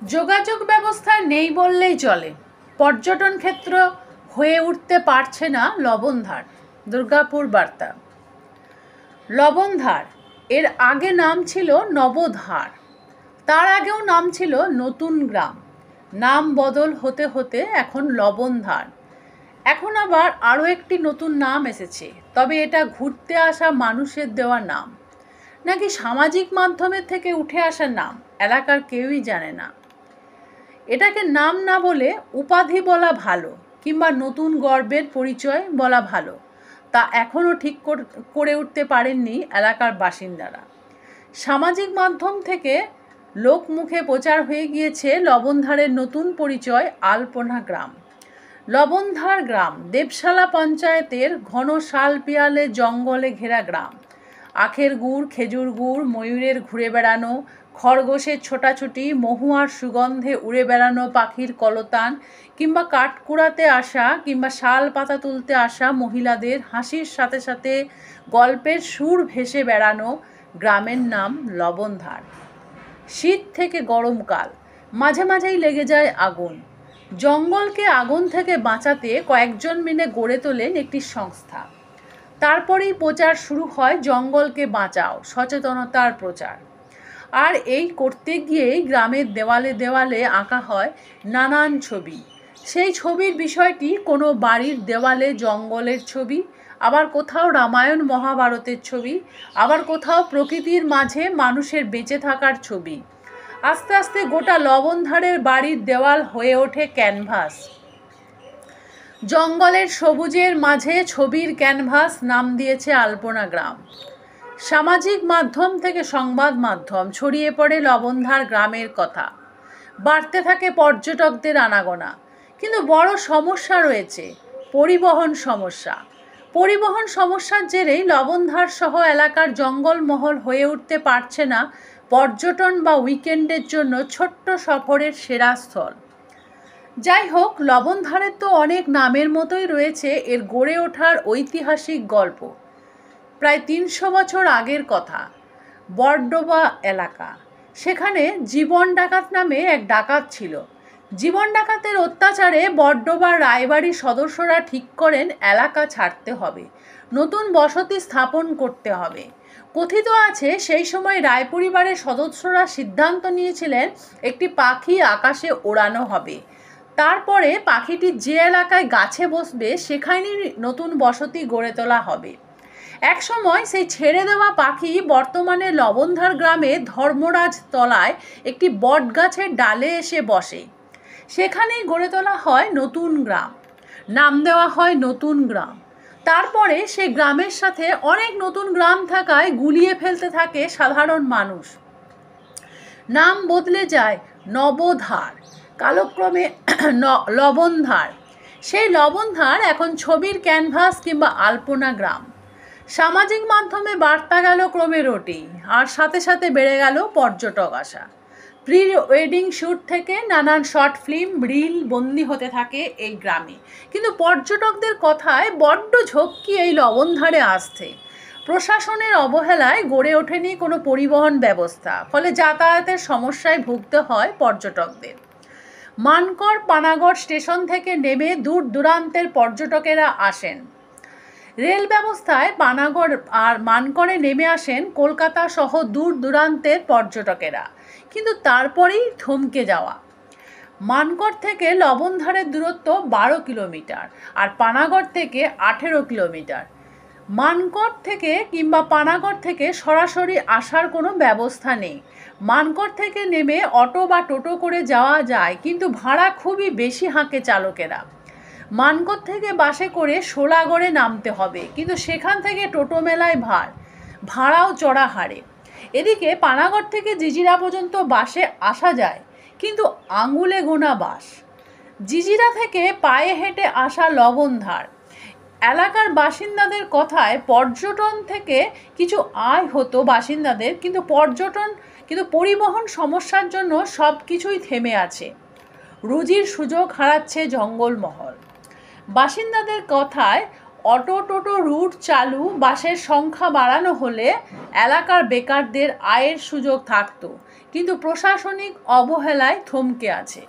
যোগাযোগ ব্যবস্থা নেই বললেই চলে। পর্যটন ক্ষেত্র হয়ে উঠতে পারছে না লবণধার। দুর্গাপুর বার্তা। লবণধার এর আগে নাম ছিল নবধার, তার আগেও নাম ছিল নতুন গ্রাম। নাম বদল হতে হতে এখন লবণধার। এখন আবার আরও একটি নতুন নাম এসেছে, তবে এটা ঘুরতে আসা মানুষের দেওয়া নাম নাকি সামাজিক মাধ্যমের থেকে উঠে আসা নাম এলাকার কেউই জানে না। এটাকে নাম না বলে উপাধি বলা ভালো, কিংবা নতুন গর্বের পরিচয় বলা ভালো, তা এখনও ঠিক করে উঠতে পারেননি এলাকার বাসিন্দারা। সামাজিক মাধ্যম থেকে লোকমুখে প্রচার হয়ে গিয়েছে লবণধারের নতুন পরিচয় আলপনা গ্রাম। লবণধার গ্রাম দেবশালা পঞ্চায়েতের ঘন শাল পিয়ালে জঙ্গলে ঘেরা গ্রাম। আখের গুড়, খেজুর গুড়, ময়ূরের ঘুরে বেড়ানো, খরগোশের ছোটাছুটি, মহুয়ার সুগন্ধে উড়ে বেড়ানো পাখির কলতান, কিংবা কাঠ কুড়াতে আসা কিংবা শাল পাতা তুলতে আসা মহিলাদের হাসির সাথে সাথে গল্পের সুর ভেসে বেড়ানো গ্রামের নাম লবণধার। শীত থেকে গরমকাল, মাঝে মাঝেই লেগে যায় আগুন। জঙ্গলকে আগুন থেকে বাঁচাতে কয়েকজন মিলে গড়ে তোলেন একটি সংস্থা। তারপরেই প্রচার শুরু হয় জঙ্গলকে বাঁচাও, সচেতনতার প্রচার। আর এই করতে গিয়েই গ্রামের দেওয়ালে দেওয়ালে আঁকা হয় নানান ছবি। সেই ছবির বিষয়টি কোনো বাড়ির দেওয়ালে জঙ্গলের ছবি, আবার কোথাও রামায়ণ মহাভারতের ছবি, আবার কোথাও প্রকৃতির মাঝে মানুষের বেঁচে থাকার ছবি। আস্তে আস্তে গোটা লবণধারের বাড়ির দেওয়াল হয়ে ওঠে ক্যানভাস। জঙ্গলের সবুজের মাঝে ছবির ক্যানভাস নাম দিয়েছে আলপনা গ্রাম। সামাজিক মাধ্যম থেকে সংবাদ মাধ্যম ছড়িয়ে পড়ে লবণধার গ্রামের কথা। বাড়তে থাকে পর্যটকদের আনাগোনা। কিন্তু বড় সমস্যা রয়েছে, পরিবহন সমস্যা। পরিবহন সমস্যার জেরেই লবণধার সহ এলাকার জঙ্গলমহল হয়ে উঠতে পারছে না পর্যটন বা উইকেন্ডের জন্য ছোট্ট সফরের সেরা স্থল। যাই হোক, লবণধারের তো অনেক নামের মতোই রয়েছে এর গড়ে ওঠার ঐতিহাসিক গল্প। প্রায় ৩০০ বছর আগের কথা। বরডোবা এলাকা, সেখানে জীবন ডাকাত নামে এক ডাকাত ছিল। জীবন ডাকাতের অত্যাচারে বরডোবার রায়বাড়ির সদস্যরা ঠিক করেন এলাকা ছাড়তে হবে, নতুন বসতি স্থাপন করতে হবে। কথিত আছে সেই সময় রায় পরিবারের সদস্যরা সিদ্ধান্ত নিয়েছিলেন একটি পাখি আকাশে ওড়ানো হবে। তারপরে পাখিটি যে এলাকায় গাছে বসবে সেখানেই নতুন বসতি গড়ে তোলা হবে। এক সময় সেই ছেড়ে দেওয়া পাখি বর্তমানে লবণধার গ্রামে ধর্মরাজ তলায় একটি বট গাছের ডালে এসে বসে। সেখানেই গড়ে তোলা হয় নতুন গ্রাম, নাম দেওয়া হয় নতুন গ্রাম। তারপরে সে গ্রামের সাথে অনেক নতুন গ্রাম থাকায় গুলিয়ে ফেলতে থাকে সাধারণ মানুষ। নাম বদলে যায় নবধার, কালক্রমে লবণধার। সেই লবণধার এখন ছবির ক্যানভাস কিংবা আলপনা গ্রাম। সামাজিক মাধ্যমে বার্তা গেল ক্রমে রোটেই, আর সাথে সাথে বেড়ে গেল পর্যটক আসা। প্রি ওয়েডিং শ্যুট থেকে নানান শর্ট ফিল্ম, রিল বন্দি হতে থাকে এই গ্রামে। কিন্তু পর্যটকদের কথায় বড্ড ঝক্কি এই লবণধারে আসতে। প্রশাসনের অবহেলায় গড়ে ওঠেনি কোনো পরিবহন ব্যবস্থা, ফলে যাতায়াতের সমস্যায় ভুগতে হয় পর্যটকদের। মানকর পানাগড় স্টেশন থেকে নেমে দূর দূরান্তের পর্যটকেরা আসেন। রেল ব্যবস্থায় পানাগড় আর মানকরে নেমে আসেন কলকাতা সহ দূর দূরান্তের পর্যটকেরা, কিন্তু তারপরেই থমকে যাওয়া। মানকর থেকে লবণধারের দূরত্ব 12 কিলোমিটার আর পানাগড় থেকে 18 কিলোমিটার। মানকর থেকে কিংবা পানাগড় থেকে সরাসরি আসার কোনো ব্যবস্থা নেই। মানকর থেকে নেমে অটো বা টোটো করে যাওয়া যায়, কিন্তু ভাড়া খুবই বেশি হাঁকে চালকেরা। মানকর থেকে বাসে করে শোলাগড়ে নামতে হবে, কিন্তু সেখান থেকে টোটো মেলায় ভাড়াও চড়া হারে। এদিকে পানাগড় থেকে জিজিরা পর্যন্ত বাসে আসা যায়, কিন্তু আঙুলে গোনা বাস। জিজিরা থেকে পায়ে হেঁটে আসা লবণধার। এলাকার বাসিন্দাদের কথায় পর্যটন থেকে কিছু আয় হতো বাসিন্দাদের, কিন্তু পরিবহন সমস্যার জন্য সব কিছুই থেমে আছে। রুজির সুযোগ হারাচ্ছে জঙ্গলমহল। বাসিন্দাদের কথায় অটো টোটো রুট চালু, বাসের সংখ্যা বাড়ানো হলে এলাকার বেকারদের আয়ের সুযোগ থাকতো, কিন্তু প্রশাসনিক অবহেলায় থমকে আছে।